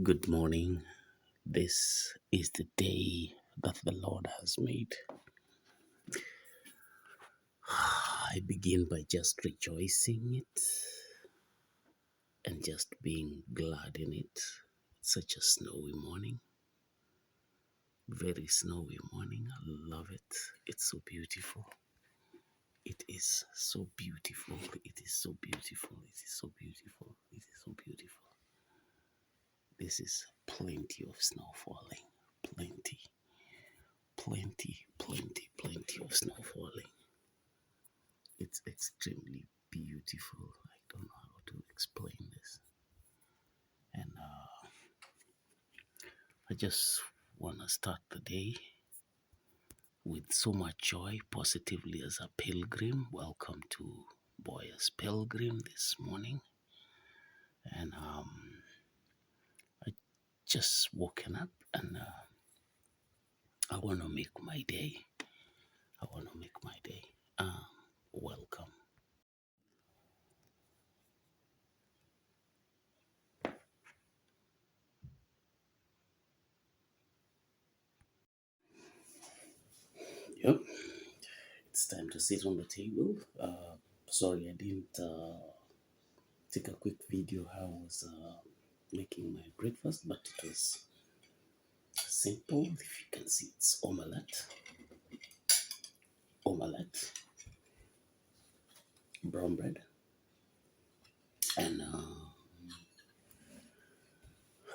Good morning. This is the day that the Lord has made. I begin by just rejoicing it and just being glad in it. It's such a snowy morning, very snowy morning. I love it. It's so beautiful. It is so beautiful. It is so beautiful. It is so beautiful. It is so beautiful. This is plenty of snow falling. Plenty, plenty of snow falling. It's extremely beautiful. I don't know how to explain this. And I just want to start the day with so much joy, positively as a pilgrim. Welcome to Boyas Pilgrim this morning. And I just woken up and I want to make my day. I want to make my day. Welcome. Yep, it's time to sit on the table. Sorry, I didn't take a quick video how I was making my breakfast, but it was simple. If you can see, it's omelette, brown bread, and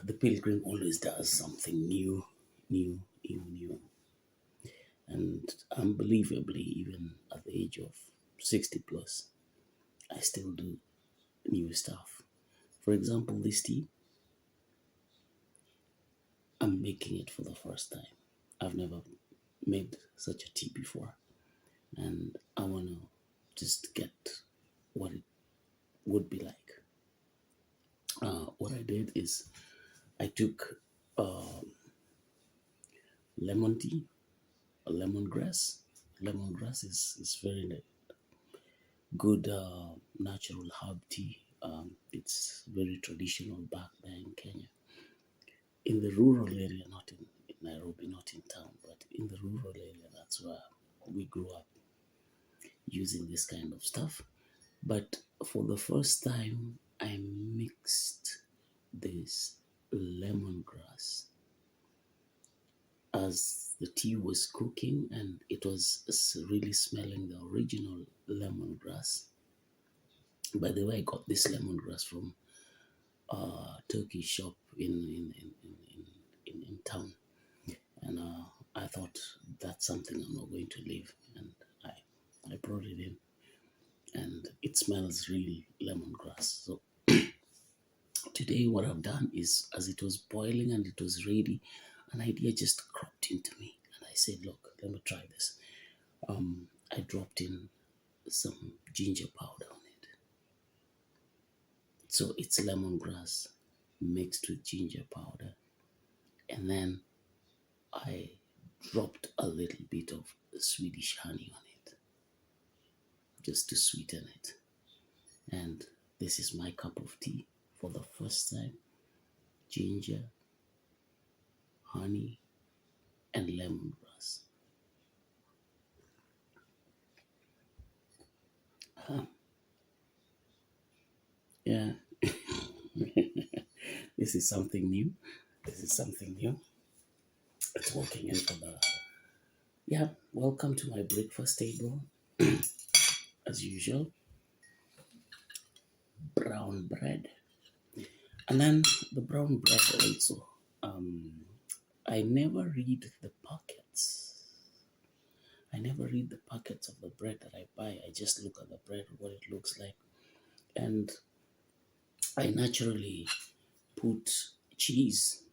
the pilgrim always does something new. And unbelievably, even at the age of 60 plus, I still do new stuff. For example, this tea, I'm making it for the first time. I've never made such a tea before, and I want to just get what it would be like. What I did is I took lemon tea, lemongrass. Lemongrass is very good natural herb tea. It's very traditional back there in Kenya. In the rural area, not in Nairobi, not in town, but in the rural area, that's where we grew up using this kind of stuff. But for the first time, I mixed this lemongrass as the tea was cooking, and it was really smelling the original lemongrass. By the way, I got this lemongrass from a Turkey shop in town, and I thought that's something I'm not going to leave, and I brought it in, and it smells really lemongrass. So today, what I've done is, as it was boiling and it was ready, an idea just cropped into me, and I said, "Look, let me try this." I dropped in some ginger powder on it, so it's lemongrass mixed with ginger powder, and then I dropped a little bit of Swedish honey on it, just to sweeten it. And this is my cup of tea for the first time: ginger, honey, and lemongrass. Yeah, this is something new. This is something new. It's walking in for the. Yeah, welcome to my breakfast table. As usual, brown bread. And then the brown bread also. I never read the packets. I never read the packets of the bread that I buy. I just look at the bread, what it looks like. And I naturally put cheese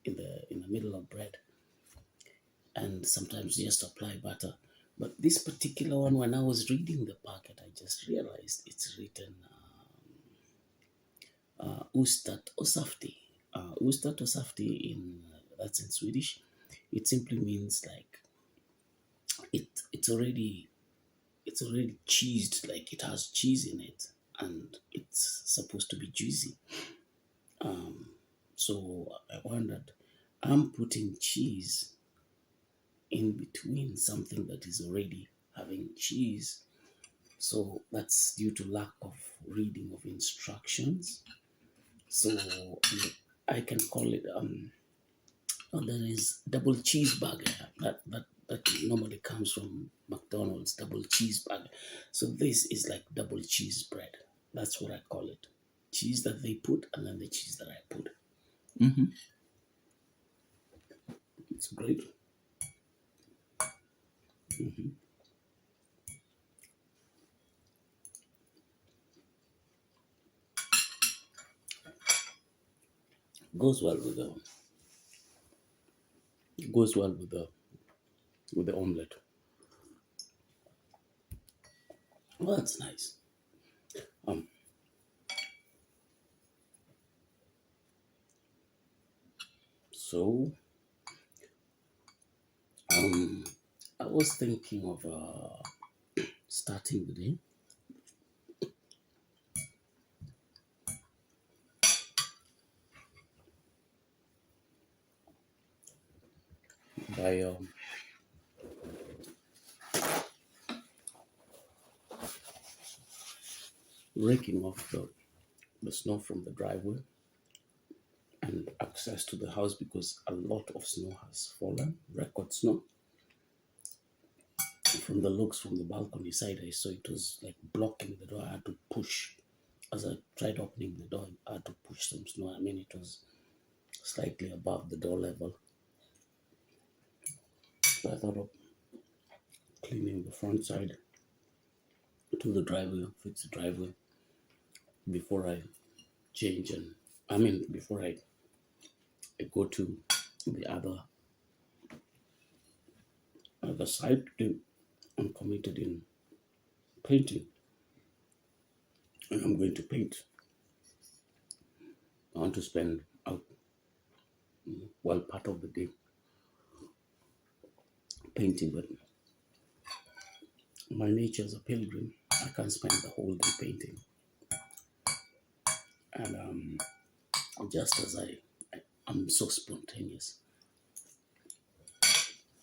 in the middle of bread, and sometimes just apply butter. But this particular one, when I was reading the packet, I just realized it's written Ustat Osafti. Ustat Osafti that's in Swedish. It simply means like it's already cheesed, like it has cheese in it, and it's supposed to be juicy. So I wondered, I'm putting cheese in between something that is already having cheese. So that's due to lack of reading of instructions. So I can call it there is double cheeseburger that normally comes from McDonald's, double cheeseburger. So this is like double cheese bread. That's what I call it. Cheese that they put and then the cheese that I put. Mm-hmm. It's great. Mm-hmm. Goes well with the goes well with the omelette. Well, that's nice. Um, so um, I was thinking of starting the day by raking off the snow from the driveway and access to the house because a lot of snow has fallen, record snow. From the looks from the balcony side, I saw it was like blocking the door. I had to push. As I tried opening the door, I had to push some snow. I mean, it was slightly above the door level. So I thought of cleaning the front side to the driveway, fix the driveway before I change and before I go to the other side. I'm committed in painting, and I'm going to paint. I want to spend out part of the day painting, but my nature as a pilgrim, I can't spend the whole day painting. And just as I'm so spontaneous,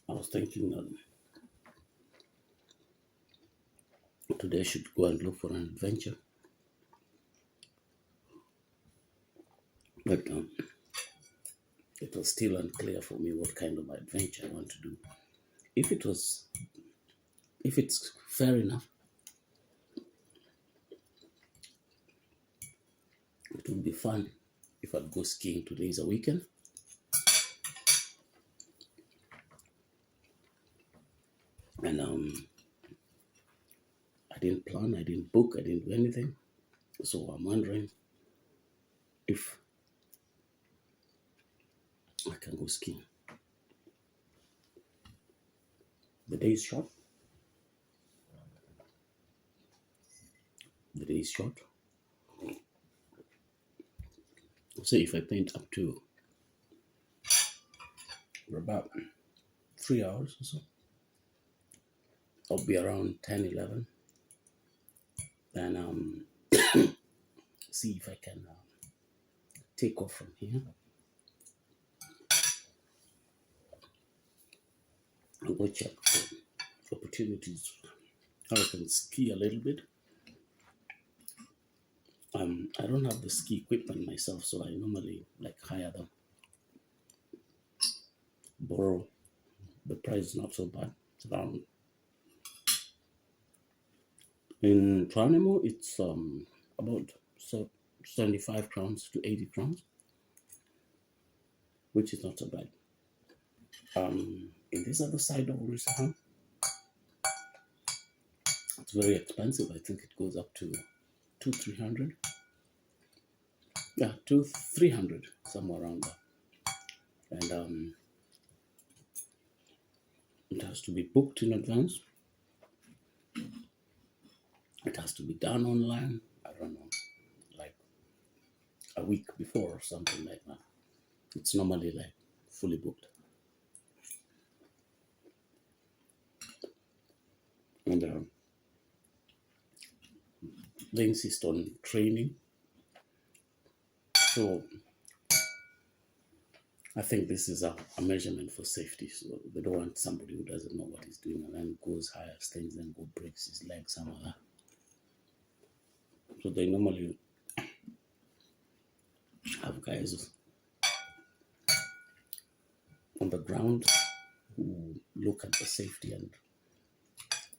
I was thinking that today I should go and look for an adventure. But it was still unclear for me what kind of adventure I want to do. If it's fair enough, it would be fun if I'd go skiing. Today is a weekend. And I didn't plan, I didn't book, I didn't do anything. So I'm wondering if I can go skiing. The day is short. The day is short. So if I paint up to about 3 hours or so, I'll be around 10, 11. Then see if I can take off from here and go check for opportunities how I can ski a little bit. I don't have the ski equipment myself, so I normally hire them, borrow. The price is not so bad. It's around in Tranemo, it's about 75 crowns to 80 crowns, which is not so bad. In this other side of Urisahan, it's very expensive. I think it goes up to 200-300. Yeah, 200-300, somewhere around there. And it has to be booked in advance. It has to be done online. I don't know, like a week before or something like that. It's normally fully booked. And They insist on training. So I think this is a measurement for safety. So they don't want somebody who doesn't know what he's doing and then goes hires things and go breaks his leg somewhere. So they normally have guys on the ground who look at the safety, and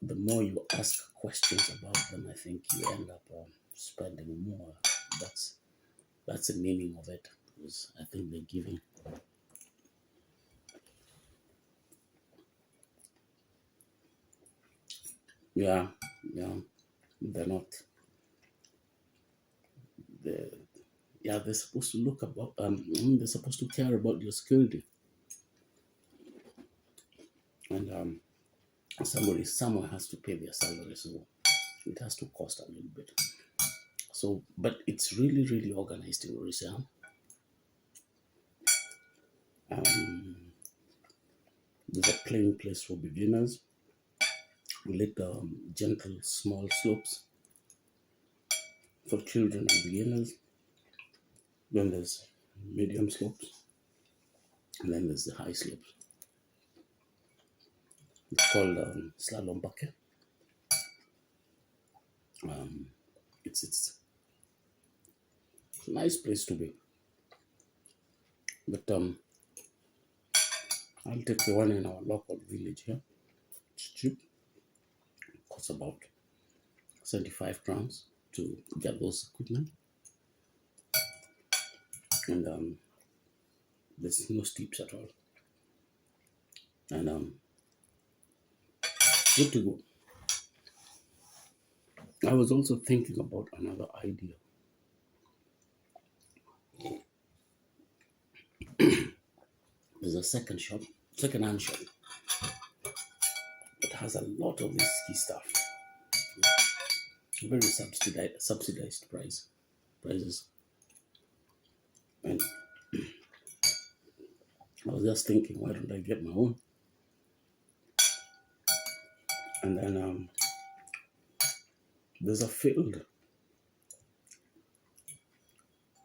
the more you ask questions about them, I think you end up spending more. That's the meaning of it, because I think they're giving. Yeah, yeah, they're not. They're, yeah, they're supposed to look about. They're supposed to care about your security, and somebody somewhere has to pay their salary, so it has to cost a little bit. So, but it's really, really organized in Orissa. There's a playing place for beginners. We let gentle, small slopes for children and beginners. Then there's medium slopes, and then there's the high slopes. It's called slalom bucket. It's a nice place to be, but I'll take the one in our local village here. It's cheap. It costs about 75 crowns to get those equipment, and there's no steeps at all, and good to go. I was also thinking about another idea. There's a second-hand shop that has a lot of this ski stuff. Very subsidized prices. And I was just thinking, why don't I get my own? And then there's a field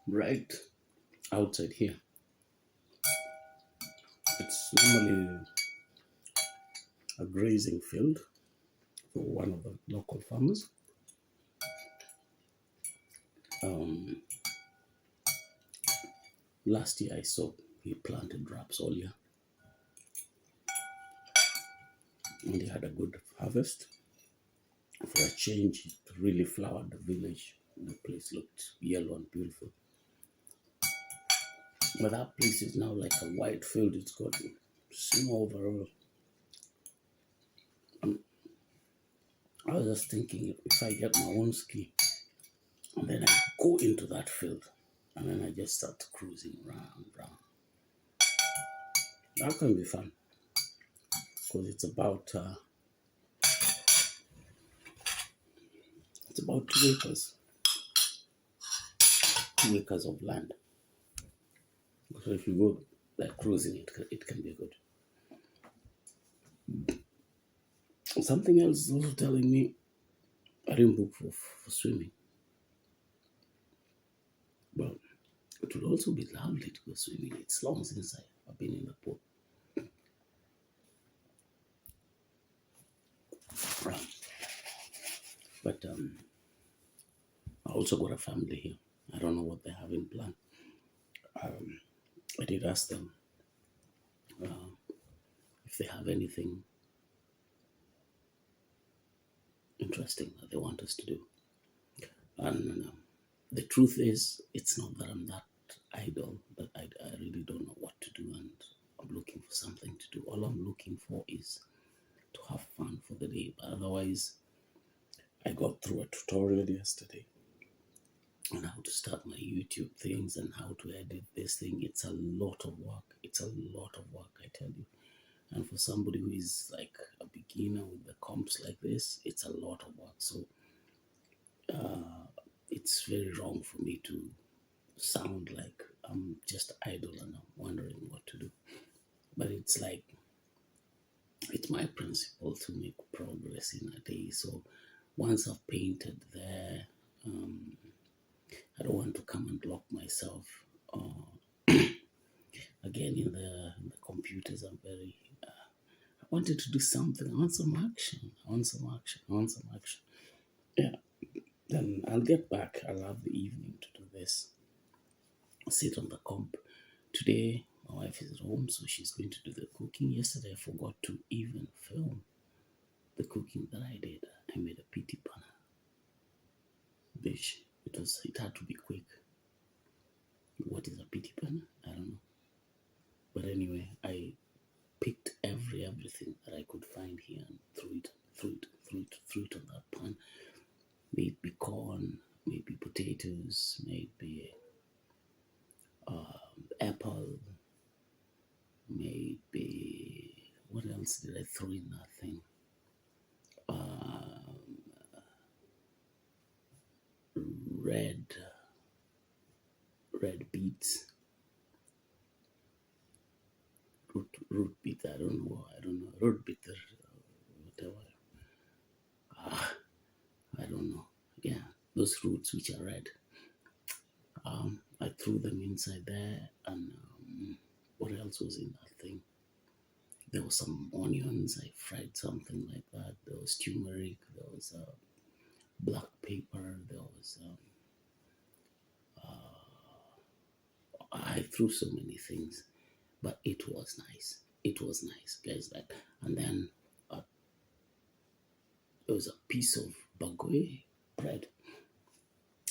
right outside here. It's normally a grazing field for one of the local farmers. Last year I saw he planted rapsolia, and he had a good harvest. For a change, it really flowered the village. The place looked yellow and beautiful. But that place is now like a white field. It's got snow overall. I was just thinking, if I get my own ski, and then I go into that field, and then I just start cruising round. That can be fun, because it's about 2 acres, 2 acres of land. So if you go like cruising, it can be good. Something else is also telling me I didn't book for swimming. But it would also be lovely to go swimming. It's long since I've been in the pool. Right. But I also got a family here. I don't know what they have in plan. I did ask them if they have anything interesting that they want us to do. And the truth is, it's not that I'm that idle, but I really don't know what to do, and I'm looking for something to do. All I'm looking for is to have fun for the day. But otherwise, I got through a tutorial yesterday on how to start my YouTube things and how to edit this thing. It's a lot of work. It's a lot of work, I tell you. And for somebody who is like a beginner with the comps like this, it's a lot of work. So it's very wrong for me to sound like I'm just idle and I'm wondering what to do. But it's like, it's my principle to make progress in a day. So once I've painted there, come and lock myself again in the computers. I wanted to do something. I want some action. I want some action. I want some action. Yeah. Then I'll get back. I'll have the evening to do this. I'll sit on the comp. Today, my wife is at home, so she's going to do the cooking. Yesterday, I forgot to even film the cooking that I did. I made a piti pana dish. It had to be quick. What is a piti pana? I don't know. But anyway, I picked everything that I could find here and threw it on that pan. Maybe corn, maybe potatoes, maybe apple, maybe what else did I throw in that thing? Red beets, root beet. I don't know. Root beet, whatever. I don't know. Yeah, those roots which are red. I threw them inside there, and what else was in that thing? There was some onions. I fried something like that. There was turmeric. There was black pepper. There was I threw so many things, but it was nice. It was nice, guys. Like, and then there was a piece of bagoy bread,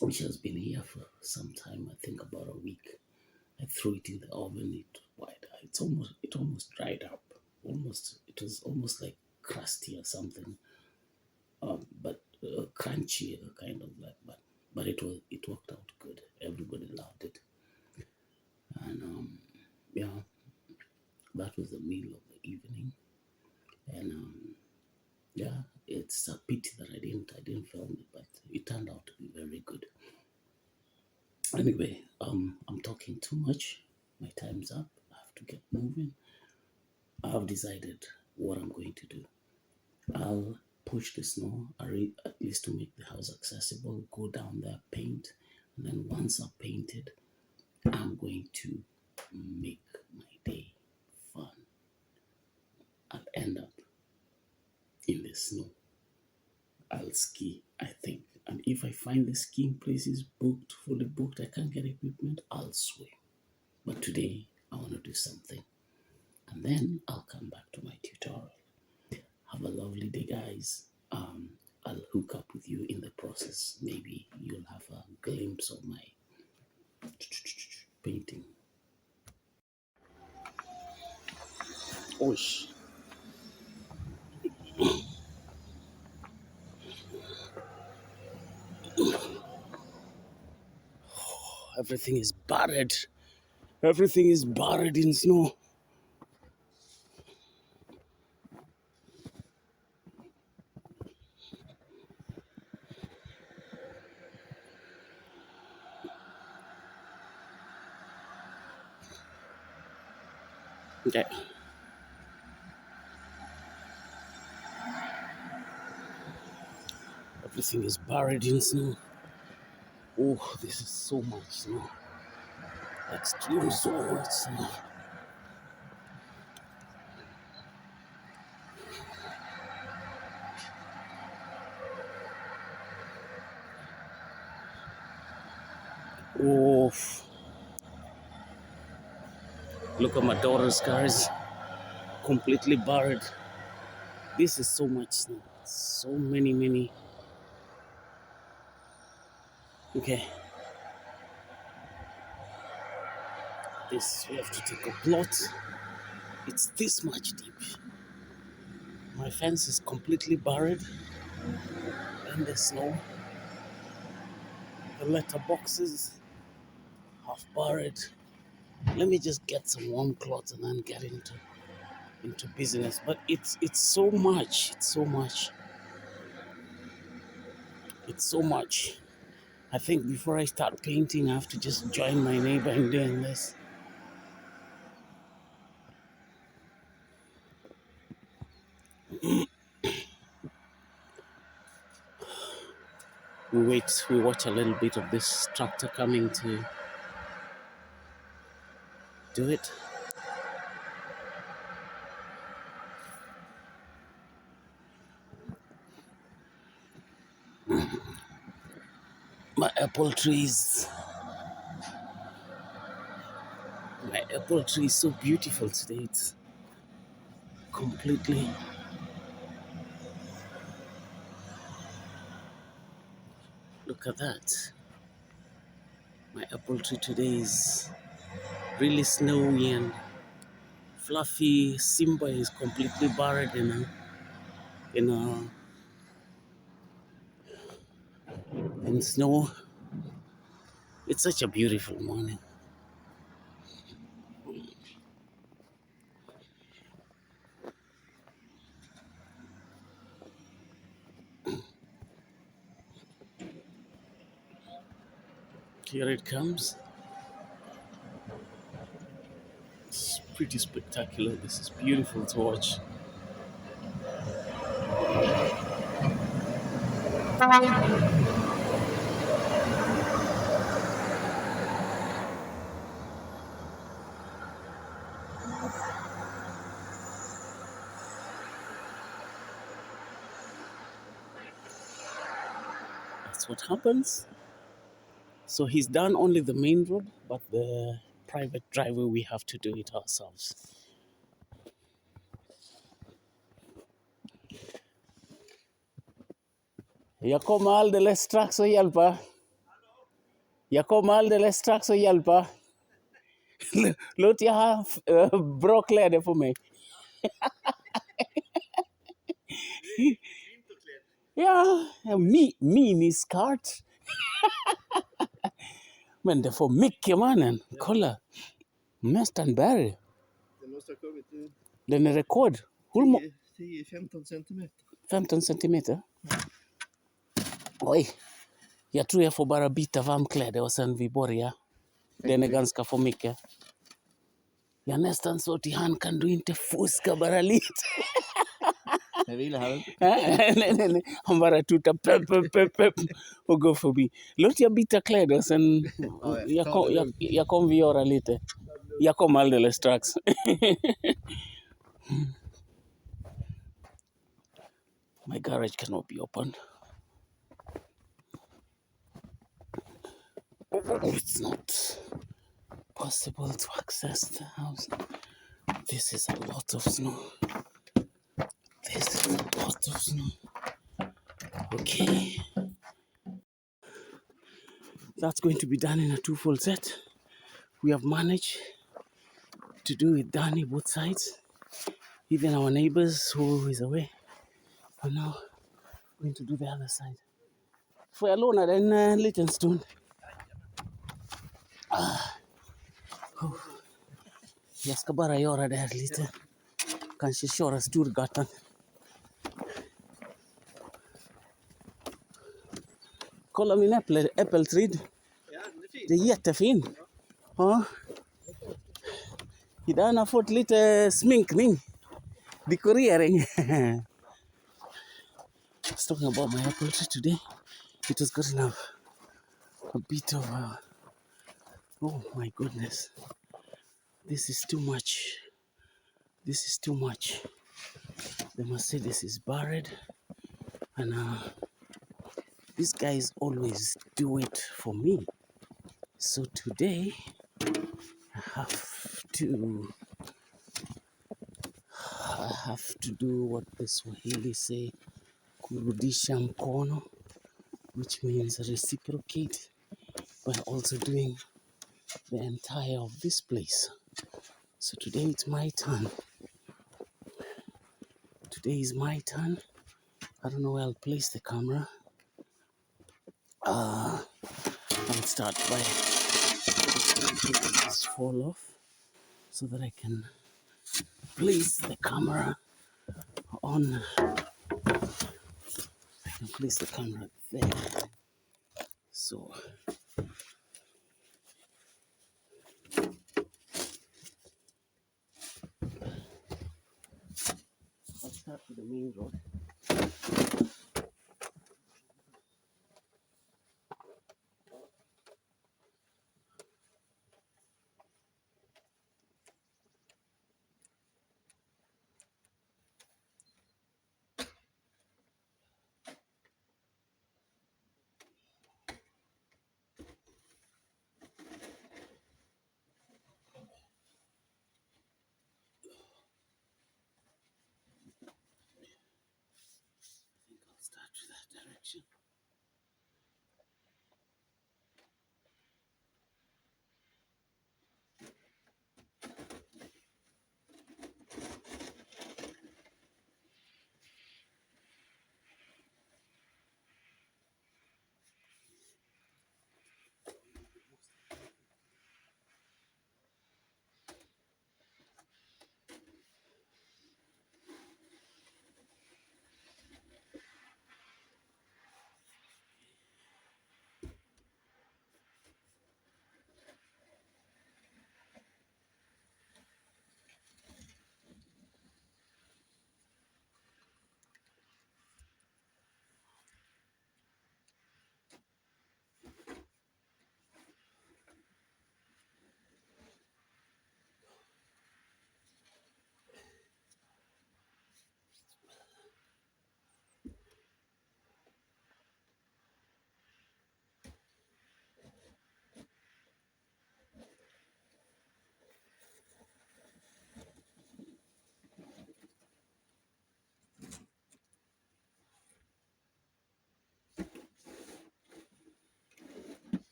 which has been here for some time. I think about a week. I threw it in the oven. It almost dried up. It was almost like crusty or something, but crunchy kind of like. But it worked out good. Everybody loved it, and yeah, that was the meal of the evening. And yeah, it's a pity that I didn't film it, but it turned out to be very good. Anyway, I'm talking too much. My time's up. I have to get moving. I've decided what I'm going to do. I'll push the snow at least to make the house accessible. Go down there, paint, and then once I've painted, I'm going to make my day fun. I'll end up in the snow. I'll ski, I think. And if I find the skiing places booked, fully booked, I can't get equipment, I'll swim. But today, I want to do something. And then I'll come back to my tutorial. Have a lovely day, guys. I'll hook up with you in the process. Maybe you'll have a glimpse of my painting. Osh. Everything is buried. Everything is buried in snow. Okay. Everything is buried in snow. Oh, this is so much snow. Extreme so much snow. Oh, look at my daughter's cars. Completely buried. This is so much snow. So many. Okay. We have to take a plot. It's this much deep. My fence is completely buried in the snow. The letterboxes half buried. Let me just get some warm clothes and then get into business. But it's so much. It's so much. It's so much. I think before I start painting, I have to just join my neighbor in doing this. we watch a little bit of this tractor coming to do it. My apple trees, my apple tree is so beautiful today. It's completely, look at that. My apple tree today is really snowy and fluffy. Simba is completely buried in snow. It's such a beautiful morning. Here it comes. It's pretty spectacular. This is beautiful to watch. That's what happens. So he's done only the main road, but the private driveway we have to do it ourselves. Jag kommer alldeles strax att hjälpa. Jag kommer alldeles strax att hjälpa. Låt jag ha bra kläder på mig. Ja, miniskart. Men det får mycket, mannen. Kolla. Nästan berg. Den måste ha kommit nu. Den är rekord. 10-15 centimeter. 15 centimeter. Oj. Jag tror jag får bara byta varmkläder och sen vi börjar. Den är ganska för mycket. Jag nästan så till han, kan du inte fuska bara lite? Jag vill ha den. nej. Han bara tutar pep och går förbi. Låt jag byta kläder sen. Jag kommer göra lite. Jag kommer alldeles strax. My garage cannot be opened. It's not possible to access the house. This is a lot of snow. This is a lot of snow. Okay. That's going to be done in a two-fold set. We have managed to do it done in both sides. Even our neighbors who is away are now going to do the other side. Får jag låna den liten stund? Jag ska bara göra det här lite. Kanske köra Storgatan. Kolla min äppelträd. Det är jättefin. Ja. Idag har jag fått lite sminkning. Dekorering. I was talking about my apple tree today. It has gotten a bit of oh my goodness. This is too much. This is too much. They must say this is buried. And these guys always do it for me. So today I have to do what the Swahili say, kurudisha mkono, which means reciprocate by also doing the entire of this place. So today it's my turn. Today is my turn. I don't know where I'll place the camera. I'll start by taking this fall off so that I can place the camera on. I can place the camera there. So I'll start with the main road.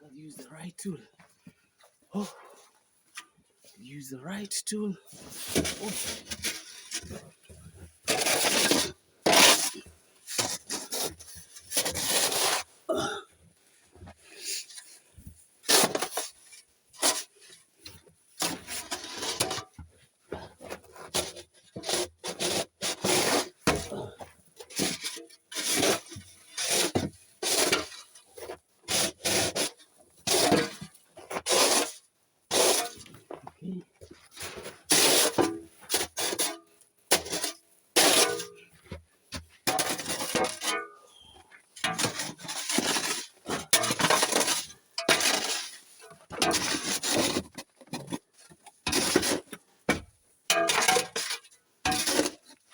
I'll use the right tool. Oh, use the right tool. Oh.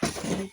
Okay.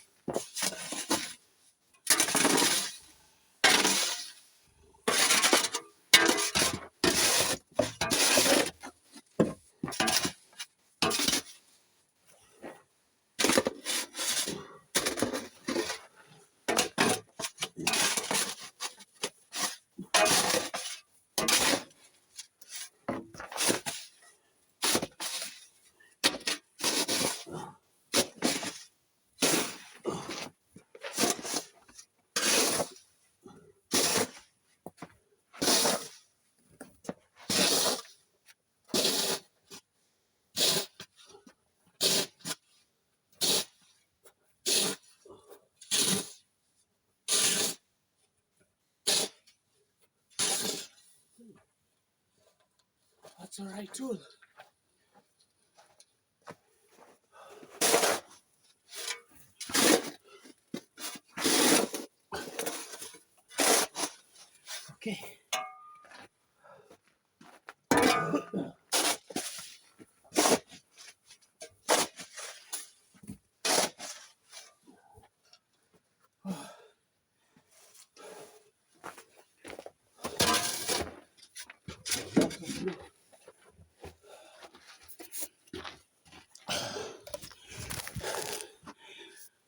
That's the right tool. Okay.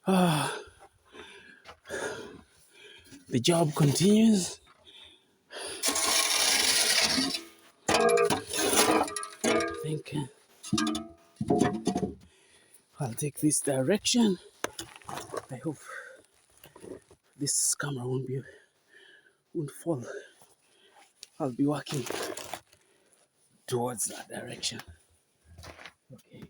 Ah, the job continues. I think I'll take this direction. I hope this camera won't fall. I'll be walking towards that direction. Okay.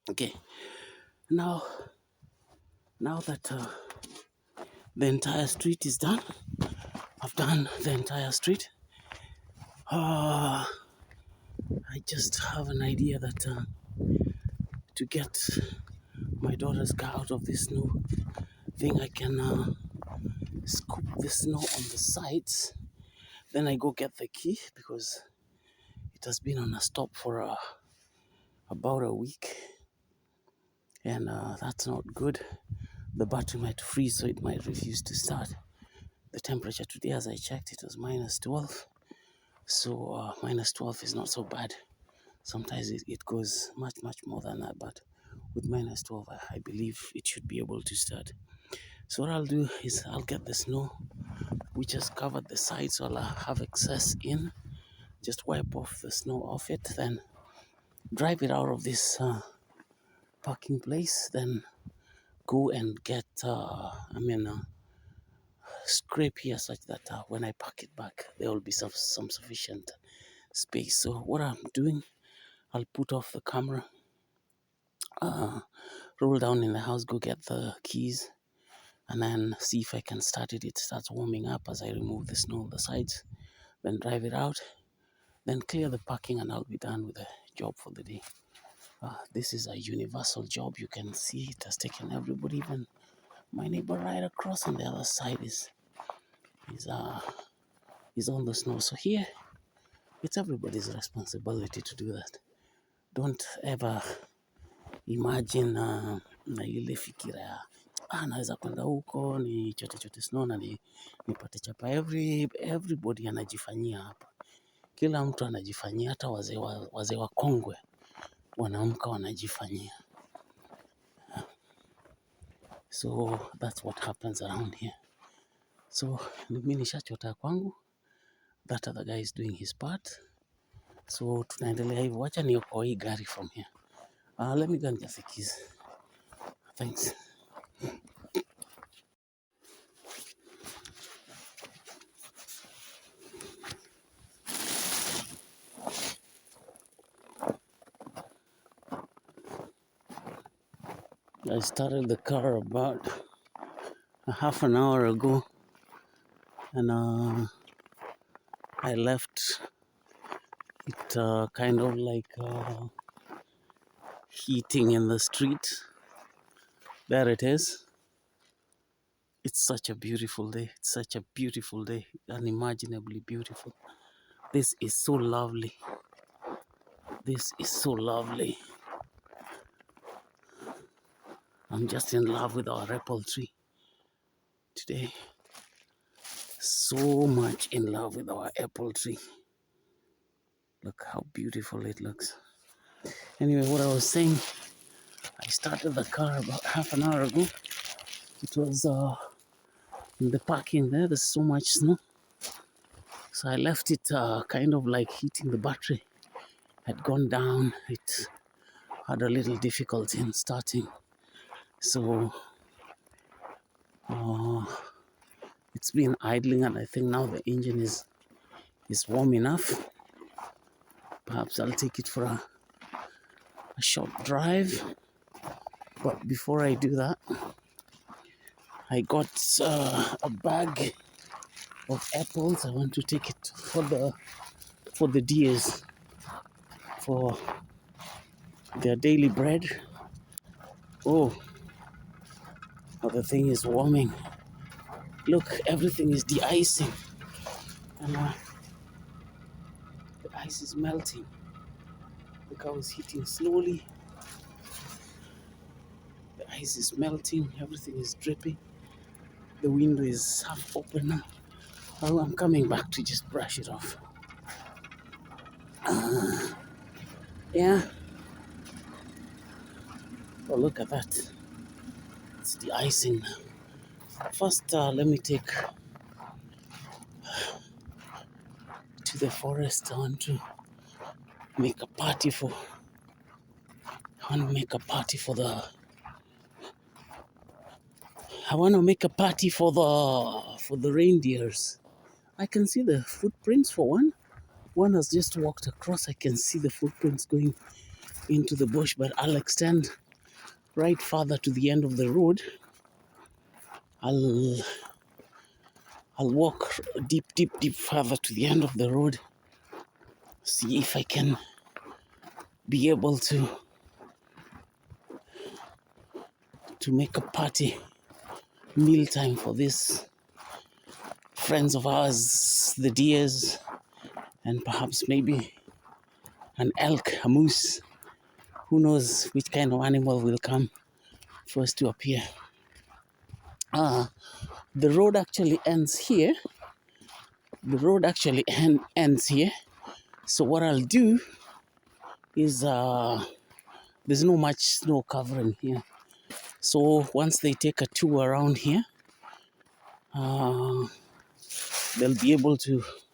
Okay, now that the entire street is done, I've done the entire street. I just have an idea that to get my daughter's car out of this snow thing, I can scoop the snow on the sides. Then I go get the key because it has been on a stop for about a week, and that's not good. The battery might freeze, so it might refuse to start. The temperature today, as I checked, it was minus 12. So minus 12 is not so bad. Sometimes it goes much, much more than that, but with minus 12, I believe it should be able to start. So what I'll do is I'll get the snow. We just covered the sides, so I'll have excess in. Just wipe off the snow off it, then drive it out of this parking place, then go and get, scrape here such that when I pack it back, there will be some sufficient space. So what I'm doing, I'll put off the camera, roll down in the house, go get the keys, and then see if I can start it. It starts warming up as I remove the snow on the sides, then drive it out, then clear the parking, and I'll be done with the job for the day. This is a universal job. You can see it has taken everybody. Even my neighbor right across on the other side is on the snow. So here, it's everybody's responsibility to do that. Don't ever imagine na ile fikira ya naweza kwenda huko ni chote chote snow na nipate chapa. Everybody anajifanyia hapa, kila mtu anajifanyia, hata wazee wakongwe wanaamka wanajifanyia. So that's what happens around here. So mimi nishachota kwangu, that other guy is doing his part. So tunaendelea hivyo, wacha niokoe hii gari from here. Let me go and get the keys. Thanks. I started the car about a half an hour ago, and I left it kind of like heating in the street. There it is. It's such a beautiful day. It's such a beautiful day, unimaginably beautiful. This is so lovely. This is so lovely. I'm just in love with our apple tree today. So much in love with our apple tree. Look how beautiful it looks. Anyway, what I was saying, I started the car about half an hour ago. It was in the parking there. There's so much snow. So I left it kind of like heating the battery. Had gone down. It had a little difficulty in starting. So it's been idling, and I think now the engine is warm enough. Perhaps I'll take it for a short drive. But before I do that, I got a bag of apples. I want to take it for the deers, for their daily bread. Oh, the thing is warming. Look, everything is de-icing, and the ice is melting. The car is heating slowly. The ice is melting. Everything is dripping. The window is half open now. Oh, I'm coming back to just brush it off. Yeah. Oh, look at that. It's de-icing now. First, let me take to the forest. I want to make a party for I want to make a party for the reindeers. I can see the footprints for one. One has just walked across. I can see the footprints going into the bush, but I'll extend right farther to the end of the road. I'll walk deep further to the end of the road, see if I can be able to make a party mealtime for these friends of ours, the deers, and perhaps maybe an elk, a moose. Who knows which kind of animal will come first to appear. The road actually ends here. The road actually ends here. So what I'll do is there's no much snow covering here. So once they take a tour around here, they'll be able to